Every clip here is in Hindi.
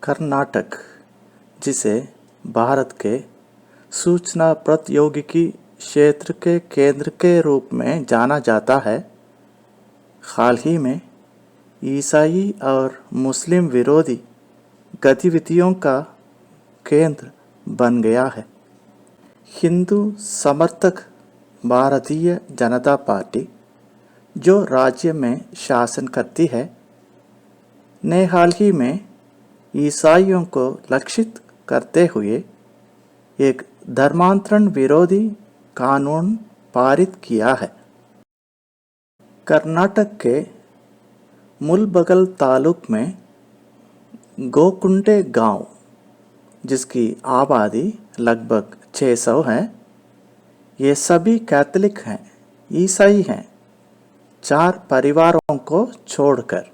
कर्नाटक, जिसे भारत के सूचना प्रौद्योगिकी क्षेत्र के केंद्र के रूप में जाना जाता है, हाल ही में ईसाई और मुस्लिम विरोधी गतिविधियों का केंद्र बन गया है। हिंदू समर्थक भारतीय जनता पार्टी, जो राज्य में शासन करती है, ने हाल ही में ईसाइयों को लक्षित करते हुए एक धर्मांतरण विरोधी कानून पारित किया है। कर्नाटक के मुलबगल तालुक में गोकुंटे गांव, जिसकी आबादी लगभग 600 है, ये सभी कैथोलिक हैं, ईसाई हैं, 4 परिवारों को छोड़कर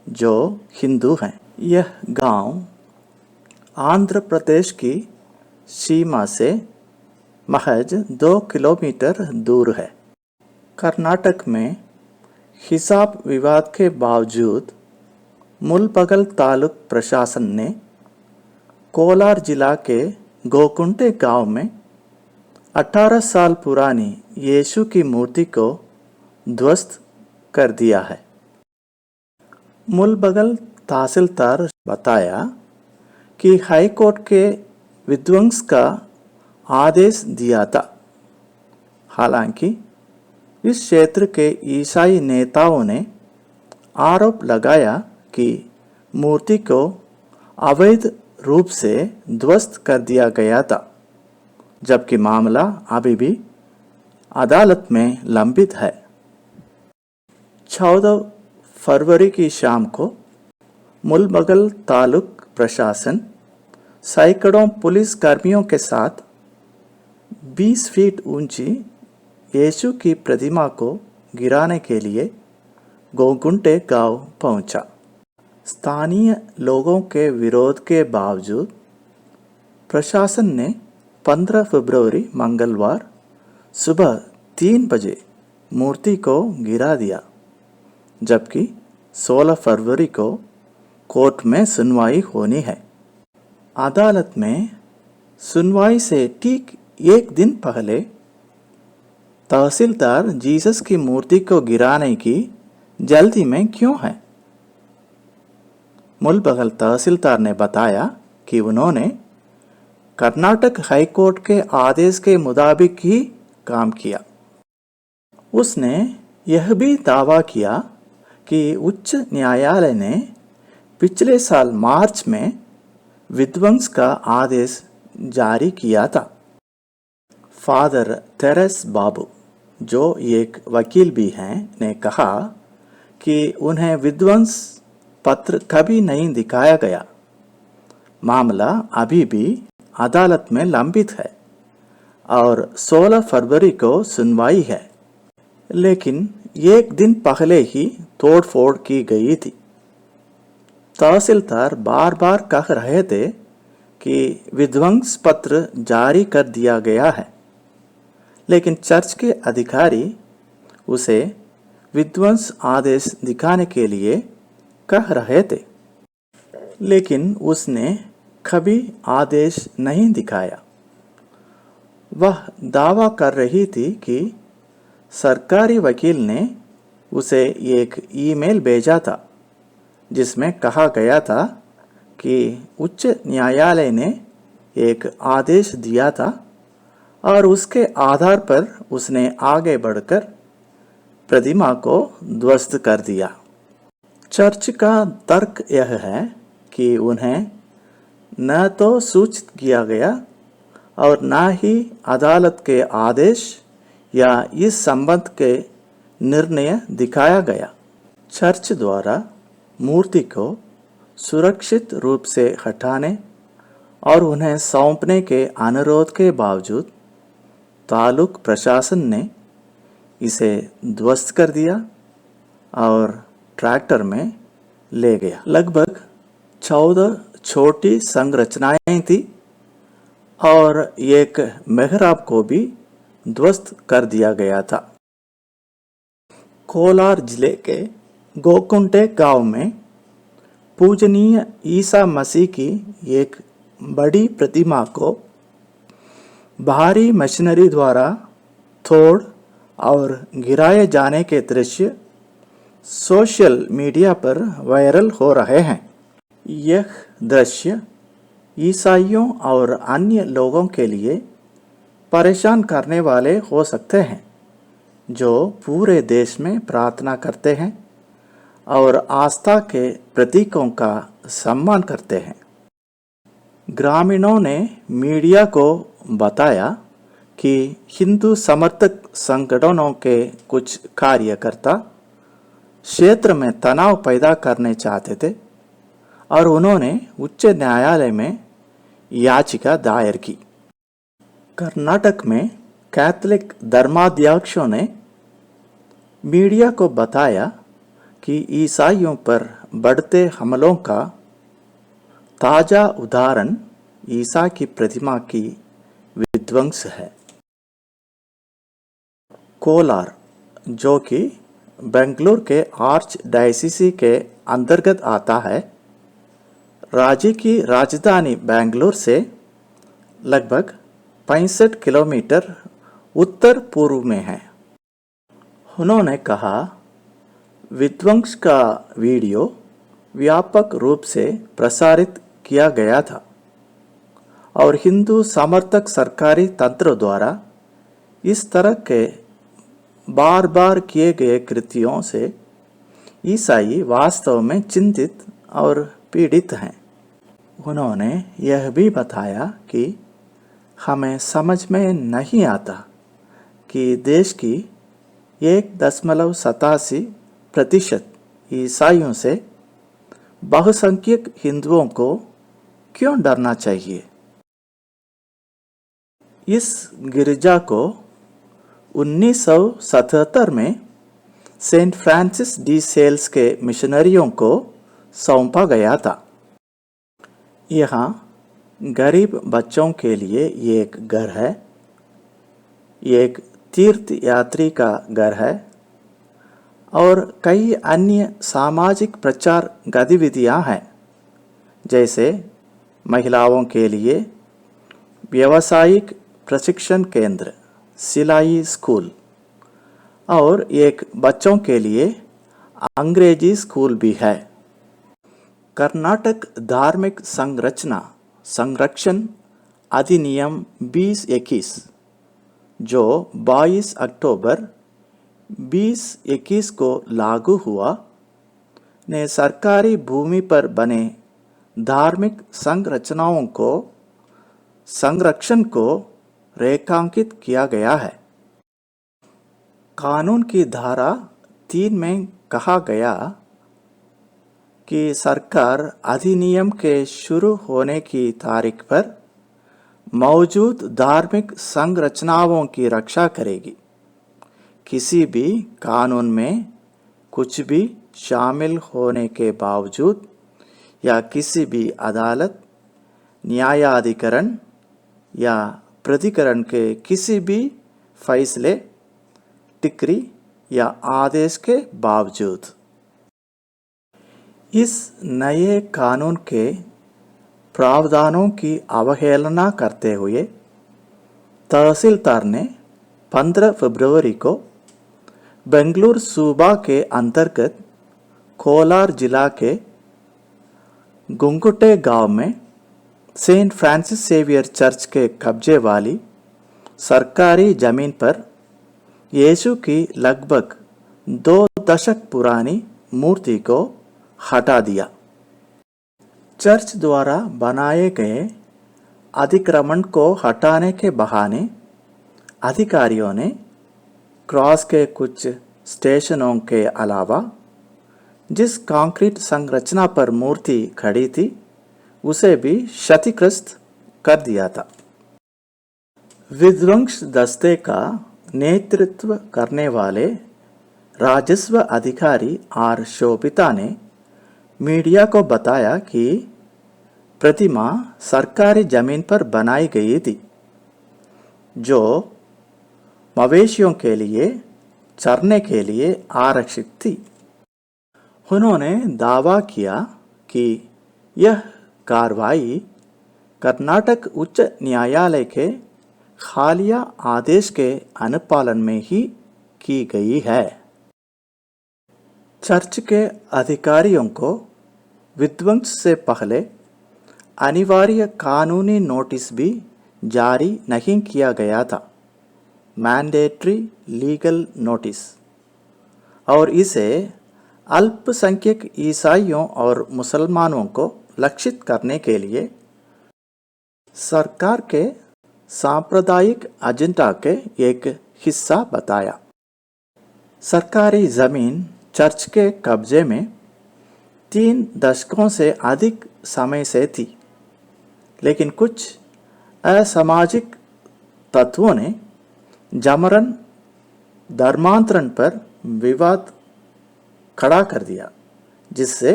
जो हिंदू हैं। यह गांव आंध्र प्रदेश की सीमा से महज 2 किलोमीटर दूर है। कर्नाटक में हिसाब विवाद के बावजूद मुलबगल तालुक प्रशासन ने कोलार जिला के गोकुंटे गांव में 18 साल पुरानी यीशु की मूर्ति को ध्वस्त कर दिया है। मुलबगल तहसीलदार बताया कि हाईकोर्ट के विध्वंस का आदेश दिया था। हालांकि इस क्षेत्र के ईसाई नेताओं ने आरोप लगाया कि मूर्ति को अवैध रूप से ध्वस्त कर दिया गया था, जबकि मामला अभी भी अदालत में लंबित है। 14 फरवरी की शाम को मुलबगल तालुक प्रशासन सैकड़ों पुलिस कर्मियों के साथ 20 फीट ऊंची यीशु की प्रतिमा को गिराने के लिए गोकुंटे गांव पहुंचा। स्थानीय लोगों के विरोध के बावजूद प्रशासन ने 15 फरवरी मंगलवार सुबह 3 बजे मूर्ति को गिरा दिया, जबकि 16 फरवरी को कोर्ट में सुनवाई होनी है। अदालत में सुनवाई से ठीक एक दिन पहले तहसीलदार जीसस की मूर्ति को गिराने की जल्दी में क्यों है? मुलबगल तहसीलदार ने बताया कि उन्होंने कर्नाटक हाईकोर्ट के आदेश के मुताबिक ही काम किया। उसने यह भी दावा किया कि उच्च न्यायालय ने पिछले साल मार्च में विध्वंस का आदेश जारी किया था। फादर तेरेस बाबू, जो एक वकील भी हैं, ने कहा कि उन्हें विध्वंस पत्र कभी नहीं दिखाया गया। मामला अभी भी अदालत में लंबित है और 16 फरवरी को सुनवाई है, लेकिन एक दिन पहले ही तोड़फोड़ की गई थी। तहसीलदार बार बार कह रहे थे कि विध्वंस पत्र जारी कर दिया गया है, लेकिन चर्च के अधिकारी उसे विध्वंस आदेश दिखाने के लिए कह रहे थे, लेकिन उसने कभी आदेश नहीं दिखाया। वह दावा कर रही थी कि सरकारी वकील ने उसे एक ईमेल भेजा था, जिसमें कहा गया था कि उच्च न्यायालय ने एक आदेश दिया था और उसके आधार पर उसने आगे बढ़कर प्रतिमा को ध्वस्त कर दिया। चर्च का तर्क यह है कि उन्हें न तो सूचित किया गया और न ही अदालत के आदेश या इस संबंध के निर्णय दिखाया गया। चर्च द्वारा मूर्ति को सुरक्षित रूप से हटाने और उन्हें सौंपने के अनुरोध के बावजूद तालुक प्रशासन ने इसे ध्वस्त कर दिया और ट्रैक्टर में ले गया। लगभग 14 छोटी संरचनाएं थी और एक मेहराब को भी ध्वस्त कर दिया गया था। कोलार जिले के गोकुंटे गांव में पूजनीय ईसा मसीह की एक बड़ी प्रतिमा को भारी मशीनरी द्वारा तोड़ और गिराए जाने के दृश्य सोशल मीडिया पर वायरल हो रहे हैं। यह दृश्य ईसाइयों और अन्य लोगों के लिए परेशान करने वाले हो सकते हैं जो पूरे देश में प्रार्थना करते हैं और आस्था के प्रतीकों का सम्मान करते हैं। ग्रामीणों ने मीडिया को बताया कि हिंदू समर्थक संगठनों के कुछ कार्यकर्ता क्षेत्र में तनाव पैदा करने चाहते थे और उन्होंने उच्च न्यायालय में याचिका दायर की। कर्नाटक में कैथोलिक धर्माध्यक्षों ने मीडिया को बताया कि ईसाइयों पर बढ़ते हमलों का ताजा उदाहरण ईसा की प्रतिमा की विध्वंस है। कोलार, जो कि बेंगलुरु के आर्च डायसिसी के अंतर्गत आता है, राज्य की राजधानी बेंगलुरु से लगभग 65 किलोमीटर उत्तर पूर्व में है। उन्होंने कहा, विध्वंस का वीडियो व्यापक रूप से प्रसारित किया गया था और हिंदू समर्थक सरकारी तंत्र द्वारा इस तरह के बार बार किए गए कृत्यों से ईसाई वास्तव में चिंतित और पीड़ित हैं। उन्होंने यह भी बताया कि हमें समझ में नहीं आता कि देश की 1.87% ईसाइयों से बहुसंख्यक हिंदुओं को क्यों डरना चाहिए। इस गिरजा को 1977 में सेंट फ्रांसिस डी सेल्स के मिशनरियों को सौंपा गया था। यहाँ गरीब बच्चों के लिए एक घर है, एक तीर्थ यात्री का घर है और कई अन्य सामाजिक प्रचार गतिविधियां हैं, जैसे महिलाओं के लिए व्यावसायिक प्रशिक्षण केंद्र, सिलाई स्कूल और एक बच्चों के लिए अंग्रेजी स्कूल भी है। कर्नाटक धार्मिक संरक्षण अधिनियम 2021, जो 22 अक्टूबर 2021 को लागू हुआ, ने सरकारी भूमि पर बने धार्मिक संरचनाओं को संरक्षण को रेखांकित किया गया है। कानून की धारा 3 में कहा गया कि सरकार अधिनियम के शुरू होने की तारीख पर मौजूद धार्मिक संरचनाओं की रक्षा करेगी। किसी भी कानून में कुछ भी शामिल होने के बावजूद या किसी भी अदालत, न्यायाधिकरण या प्राधिकरण के किसी भी फैसले, टिक्करी या आदेश के बावजूद। इस नए कानून के प्रावधानों की अवहेलना करते हुए तहसीलदार ने 15 फरवरी को बेंगलुरु सूबा के अंतर्गत कोलार जिला के गुंकुटे गांव में सेंट फ्रांसिस सेवियर चर्च के कब्जे वाली सरकारी जमीन पर यीशु की लगभग 2 दशक पुरानी मूर्ति को हटा दिया। चर्च द्वारा बनाए गए अतिक्रमण को हटाने के बहाने अधिकारियों ने क्रॉस के कुछ स्टेशनों के अलावा जिस कंक्रीट संरचना पर मूर्ति खड़ी थी उसे भी क्षतिग्रस्त कर दिया था। विध्वंस दस्ते का नेतृत्व करने वाले राजस्व अधिकारी आर शोभिता ने मीडिया को बताया कि प्रतिमा सरकारी जमीन पर बनाई गई थी, जो मवेशियों के लिए चरने के लिए आरक्षित थी। उन्होंने दावा किया कि यह कार्रवाई कर्नाटक उच्च न्यायालय के हालिया आदेश के अनुपालन में ही की गई है। चर्च के अधिकारियों को विध्वंस से पहले अनिवार्य कानूनी नोटिस भी जारी नहीं किया गया था, मैंडेटरी लीगल नोटिस, और इसे अल्पसंख्यक ईसाइयों और मुसलमानों को लक्षित करने के लिए सरकार के सांप्रदायिक एजेंडा के एक हिस्सा बताया। सरकारी जमीन चर्च के कब्जे में 3 दशकों से अधिक समय से थी, लेकिन कुछ असामाजिक तत्वों ने जबरन धर्मांतरण पर विवाद खड़ा कर दिया, जिससे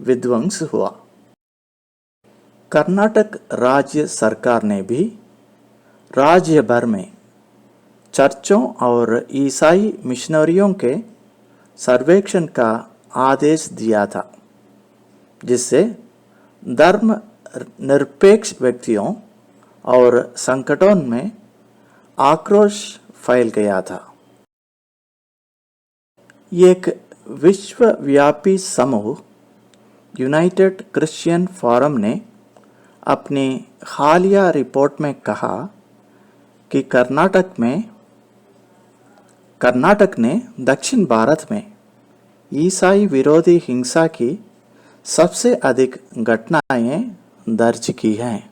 विध्वंस हुआ। कर्नाटक राज्य सरकार ने भी राज्य भर में चर्चों और ईसाई मिशनरियों के सर्वेक्षण का आदेश दिया था, जिससे धर्म निरपेक्ष व्यक्तियों और संगठनों में आक्रोश फैल गया था। एक विश्वव्यापी समूह यूनाइटेड क्रिश्चियन फोरम ने अपनी हालिया रिपोर्ट में कहा कि कर्नाटक ने दक्षिण भारत में ईसाई विरोधी हिंसा की सबसे अधिक घटनाएं दर्ज की हैं।